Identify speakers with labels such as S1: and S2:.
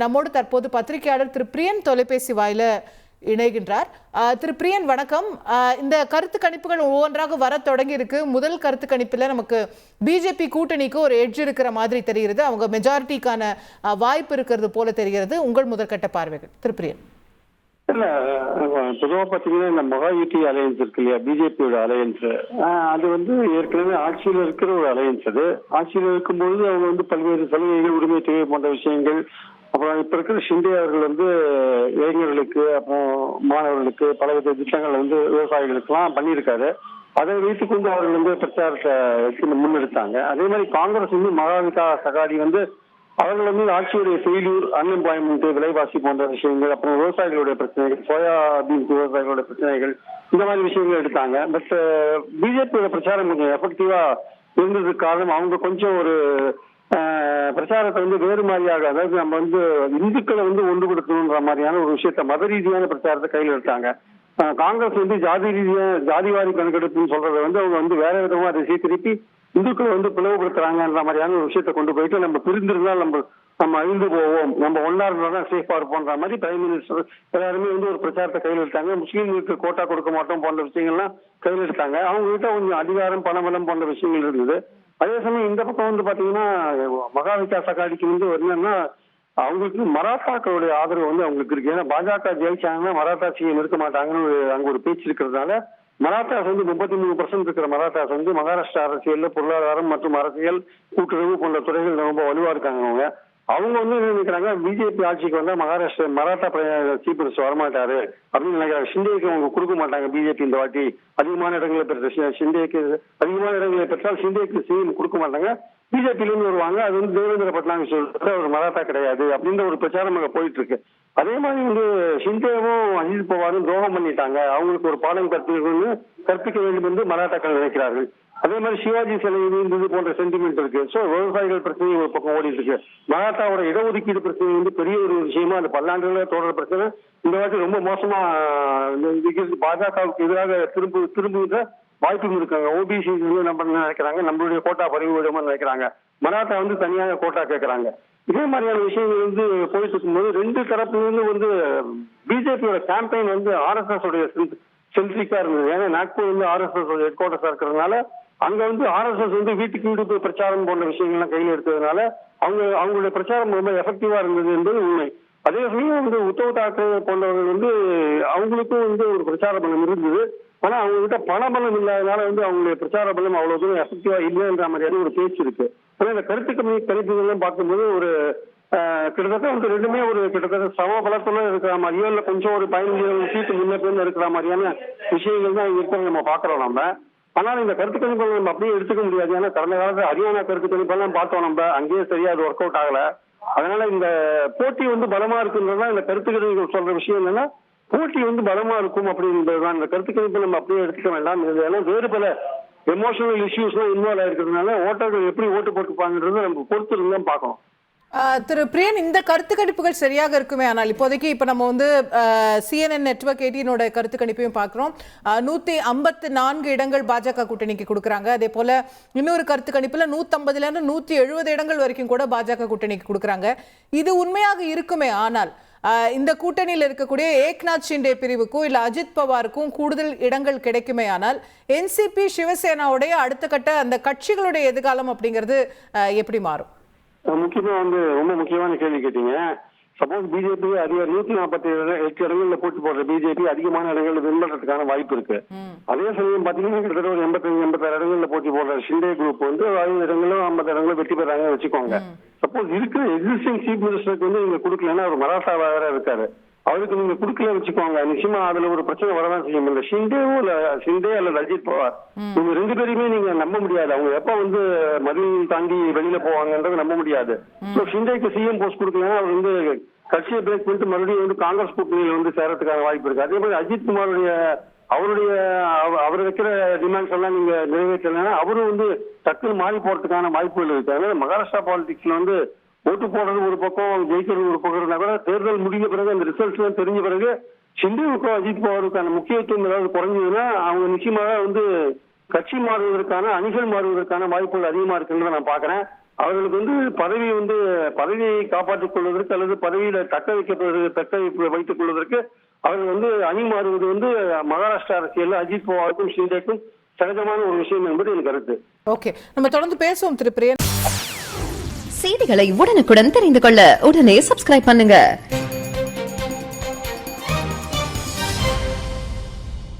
S1: நம்மோடு தற்போது பத்திரிகையாளர் திரு பிரியன் தொலைபேசி வாயில இணைகின்றார். திரு பிரியன் வணக்கம். இந்த கருத்து கணிப்புகள் ஒவ்வொன்றாக வர தொடங்கி இருக்கு. முதல் கருத்து கணிப்புல நமக்கு பிஜேபி கூட்டணிக்கு ஒரு எட்ஜ் இருக்கிற மாதிரி தெரிகிறது. அவங்க மெஜாரிட்டிக்கான வாய்ப்பு இருக்கிறது போல தெரிகிறது. உங்கள் முதற்கட்ட பார்வைகள் திரு பிரியன்.
S2: இல்ல, பொதுவா பாத்தீங்கன்னா இந்த மகாயுத்தி அலையன்ஸ் இருக்கு இல்லையா, பிஜேபியோட அலையன்ஸ், அது ஏற்கனவே ஆட்சியில் இருக்கிற ஒரு அலையன்ஸ். அது ஆட்சியில் இருக்கும்போது அவங்க பல்வேறு சலுகைகள், உரிமை தேவை போன்ற விஷயங்கள், அப்புறம் இப்ப இருக்கிற ஷிண்டே அவர்கள் இளைஞர்களுக்கு, அப்புறம் மாணவர்களுக்கு பலவித திட்டங்கள் விவசாயிகளுக்கு எல்லாம் பண்ணியிருக்காரு. அதை வைத்துக்கொண்டு அவர்கள் பிரச்சாரத்தை முன்னெடுத்தாங்க. அதே மாதிரி காங்கிரஸ் மகாவிகாஸ் அகாடி அவர்கள் ஆட்சியுடைய ஃபெயிலியூர், அன்எம்ப்ளாய்மெண்ட், விலைவாசி போன்ற விஷயங்கள், அப்புறம் விவசாயிகளுடைய பிரச்சனைகள், சோயாபீன் விவசாயிகளுடைய பிரச்சனைகள், இந்த மாதிரி விஷயங்கள் எடுத்தாங்க. பட் பிஜேபியோட பிரச்சாரம் கொஞ்சம் எஃபெக்டிவா இருந்ததுக்கு காரணம் அவங்க கொஞ்சம் ஒரு பிரச்சாரத்தை வேறு மாதிரியாக, அதாவது நம்ம இந்துக்களை ஒன்றுபடுத்தணுன்ற மாதிரியான ஒரு விஷயத்த, மத ரீதியான பிரச்சாரத்தை கையில் எடுத்தாங்க. காங்கிரஸ் ஜாதிவாரி கணக்கெடுப்புன்னு சொல்றதை அவங்க வேற விதமா அதை திருப்பி இந்துக்களை பிளவுபடுத்துறாங்கன்ற மாதிரியான ஒரு விஷயத்தை கொண்டு போயிட்டு, நம்ம பிரிந்திருந்தால் நம்ம அழிந்து போவோம், நம்ம ஒன்னா இருந்தால்தான் சேஃபா இருப்போம்ன்ற மாதிரி பிரைம் மினிஸ்டர் எல்லாருமே ஒரு பிரச்சாரத்தை கையில் எடுத்தாங்க. முஸ்லீம்களுக்கு கோட்டா கொடுக்க மாட்டோம் போன்ற விஷயங்கள்லாம் கையில் எடுத்தாங்க. அவங்க கிட்ட கொஞ்சம் அதிகாரம், பணபலம் போன்ற விஷயங்கள் இருந்தது. அதே சமயம் இந்த பக்கம் பாத்தீங்கன்னா மகா விகாஸ் அகாடிக்கு என்னன்னா அவங்களுக்கு மராத்தாக்களுடைய ஆதரவு அவங்களுக்கு இருக்கு. ஏன்னா பாஜக ஜெயிச்சாங்கன்னா மராத்தா சிஎம் இருக்க மாட்டாங்கன்னு அங்க ஒரு பேச்சு இருக்கிறதுனால மராத்தாஸ் 33% இருக்கிற மராத்தாஸ் மகாராஷ்டிரா அரசியல்ல பொருளாதாரம் மற்றும் அரசியல், கூட்டுறவு போன்ற துறைகள் ரொம்ப வலுவா இருக்காங்க. அவங்க என்ன நினைக்கிறாங்க, பிஜேபி ஆட்சிக்கு மகாராஷ்டிரா மராத்தா சீஃப் மினிஸ்டர் வரமாட்டாரு அப்படின்னு நினைக்கிறாங்க. ஷிண்டேக்கு அவங்க கொடுக்க மாட்டாங்க. பிஜேபி இந்த வாட்டி அதிகமான இடங்களை பெற்ற ஷிண்டேக்கு, அதிகமான இடங்களை பெற்றால் ஷிண்டேக்கு சிஎம் கொடுக்க மாட்டாங்க, பிஜேபியில இருந்து வருவாங்க. அது தேவேந்திர பட்னாவிஸ் சொல்றது ஒரு மராத்தா கிடையாது அப்படின்ற ஒரு பிரச்சாரம் அங்க போயிட்டு இருக்கு. அதே மாதிரி ஷிண்டேவும் அஜித் பவாரும் துரோகம் பண்ணிட்டாங்க, அவங்களுக்கு ஒரு பாடம் கற்பிக்க வேண்டும் என்று மராத்தாக்கள் நினைக்கிறார்கள். அதே மாதிரி சிவாஜி சிலை இருந்தது போன்ற சென்டிமெண்ட் இருக்கு. சோ விவசாயிகள் பிரச்சனை ஒரு பக்கம் ஓடிட்டு இருக்கு. மராத்தாவோட இடஒதுக்கீடு பிரச்சனை பெரிய ஒரு விஷயமா, அந்த பல்லாண்டுகள தொடர் பிரச்சனை இந்த வாட்டி ரொம்ப மோசமா பாஜகவுக்கு எதிராக திரும்புகிற வாய்ப்பும் இருக்காங்க. ஓபிசி நம்ம நினைக்கிறாங்க, நம்மளுடைய கோட்டா பறிவு விடுமா நினைக்கிறாங்க. மராத்தா தனியாக கோட்டா கேட்கறாங்க. இதே மாதிரியான விஷயங்கள் போயிட்டு இருக்கும்போது ரெண்டு தரப்புல பிஜேபியோட கேம்பெயின் ஆர்எஸ்எஸ் உடைய சென்ட்ரிக்கா இருந்தது. ஏன்னா நாக்பூர் ஆர்எஸ்எஸ் ஹெட் குவார்டர்ஸா இருக்கிறதுனால அங்க ஆர்எஸ்எஸ் வீட்டுக்கு வீடு போய் பிரச்சாரம் போன்ற விஷயங்கள்லாம் கையில் எடுத்ததுனால அவங்களுடைய பிரச்சாரம் ரொம்ப எஃபெக்டிவா இருந்தது என்பது உண்மை. அதே சமயம் உத்தவ் தாக்கரே போன்றவர்கள் அவங்களுக்கும் ஒரு பிரச்சார பலம் இருந்தது. ஆனா அவங்க கிட்ட பணபலம் இல்லாதனால அவங்களுடைய பிரச்சார பலம் அவ்வளவு தூரம் எஃபெக்டிவா இல்லைன்ற மாதிரியான ஒரு பேச்சு இருக்கு. ஆனா இந்த கருத்து கணிப்புகள்லாம் பார்க்கும்போது ஒரு கிட்டத்தட்ட ரெண்டுமே கிட்டத்தட்ட சம பலத்துல இருக்கிற மாதிரியோ இல்ல கொஞ்சம் ஒரு 15 சீட்டு முன்னே இருக்கிற மாதிரியான விஷயங்கள் தான் இருக்கிறத நம்ம பாக்குறோம் நம்ம. ஆனால் இந்த கருத்து கணிப்புகள் நம்ம அப்படியே எடுத்துக்க முடியாது. ஏன்னா கடந்த காலத்துல ஹரியானா கருத்து கணிப்பெல்லாம் பார்த்தோம் நம்ம, அங்கேயே சரியா அது ஒர்க் அவுட் ஆகல. அதனால இந்த போட்டி பலமா இருக்குன்றதுதான் இந்த கருத்து கணிப்புகள் சொல்ற விஷயம். என்னன்னா போட்டி பலமா இருக்கும் அப்படின்றதுதான். இந்த கருத்து கணிப்பு நம்ம அப்படியே எடுத்துக்க வேண்டாம். ஏன்னா வேறு பல எமோஷனல் இஷ்யூஸ் எல்லாம் இன்வால்வ் ஆயிருக்கிறதுனால ஓட்டர்கள் எப்படி ஓட்டு போட்டுப்பாங்கன்றத நம்ம பொறுத்து இருந்தா பார்க்கணும்.
S1: திரு பிரியன், இந்த கருத்து கணிப்புகள் சரியாக இருக்குமே. ஆனால் இப்போதைக்கு நம்ம CNN நெட்வொர்க் 18 கருத்து கணிப்பையும் பார்க்கிறோம். 154 இடங்கள் பாஜக கூட்டணிக்கு கொடுக்குறாங்க. அதே போல இன்னொரு கருத்து கணிப்புல 150 இருந்து 170 இடங்கள் வரைக்கும் கூட பாஜக கூட்டணிக்கு கொடுக்குறாங்க. இது உண்மையாக இருக்குமே ஆனால் இந்த கூட்டணியில் இருக்கக்கூடிய ஏக்நாத் ஷிண்டே பிரிவுக்கும் இல்ல அஜித் பவாருக்கும் கூடுதல் இடங்கள் கிடைக்குமே ஆனால் என்சிபி சிவசேனாவுடைய அடுத்த கட்ட அந்த கட்சிகளுடைய எதிர்காலம் அப்படிங்கிறது எப்படி மாறும்?
S2: முக்கியமா ரொம்ப முக்கியமான கேள்வி கேட்டீங்க. சப்போஸ் பிஜேபி அதிக 148 இடங்கள்ல போட்டி போடுற பிஜேபி அதிகமான இடங்கள்ல வின் பண்றதுக்கான வாய்ப்பு இருக்கு. அதே சமயம் பாத்தீங்கன்னா கிட்டத்தட்ட ஒரு 85-86 இடங்கள்ல போட்டி போடுற ஷிண்டே குரூப் 60 இடங்களும் 50 இடங்களும் வெற்றி பெறாங்க வச்சுக்கோங்க. சப்போஸ் இருக்கிற எக்ஸிஸ்டிங் சீஃப் மினிஸ்டருக்கு நீங்க கொடுக்கலன்னா ஒரு மராத்தா வேற இருக்காரு, அவருக்கு நீங்க குடுக்கல வச்சுக்கோங்க, நிச்சயமா அதுல ஒரு பிரச்சனை வரதான் செய்யும். இல்ல ஷிண்டே அல்லது அஜித் பவார் இவங்க ரெண்டு பேருமே நீங்க நம்ப முடியாது. அவங்க எப்ப மதில் தாண்டி வெளியில போவாங்கன்றது நம்ப முடியாது. ஷிண்டேக்கு சிஎம் போஸ்ட் கொடுக்கலன்னா அவர் கட்சியை பிரேக் பண்ணிட்டு மறுபடியும் காங்கிரஸ் கூட்டணியில சேரத்துக்கான வாய்ப்பு இருக்கு. அதே மாதிரி அஜித் குமாருடைய அவர் வைக்கிற டிமாண்ட்ஸ் எல்லாம் நீங்க நிறைவேற்றலன்னா அவரும் டக்குன்னு மாறி போறதுக்கான வாய்ப்புகள் இருக்கு. அதனால மகாராஷ்டிரா பாலிடிக்ஸ்ல ஓட்டு போடுறது ஒரு பக்கம், ஜெயிக்கிறது ஒரு பக்கம் இருந்தா கூட தேர்தல் முடிஞ்ச பிறகு அந்த ரிசல்ட்ஸ் எல்லாம் தெரிஞ்ச பிறகு ஷிண்டேவுக்கும் அஜித் பவாருக்கான முக்கியத்துவம் ஏதாவது குறைஞ்சதுன்னா அவங்க நிச்சயமாக கட்சி மாறுவதற்கான, அணிகள் மாறுவதற்கான வாய்ப்புகள் அதிகமா இருக்குன்னு நான் பாக்குறேன். அவர்களுக்கு வந்து பதவியை காப்பாற்றிக் கொள்வதற்கு அல்லது பதவியில வைத்துக் கொள்வதற்கு அவர்கள் வந்து அணி மாறுவது வந்து மகாராஷ்டிரா அரசியல் அஜித் பவாருக்கும் ஷிண்டேக்கும் சகஜமான ஒரு விஷயம் என்பது என் கருத்து.
S1: ஓகே, நம்ம தொடர்ந்து பேசுவோம் திரு பிரியன்.
S3: செய்திகளை உடனுக்குடன் தெரிந்து கொள்ள உடனே சப்ஸ்கிரைப் பண்ணுங்க.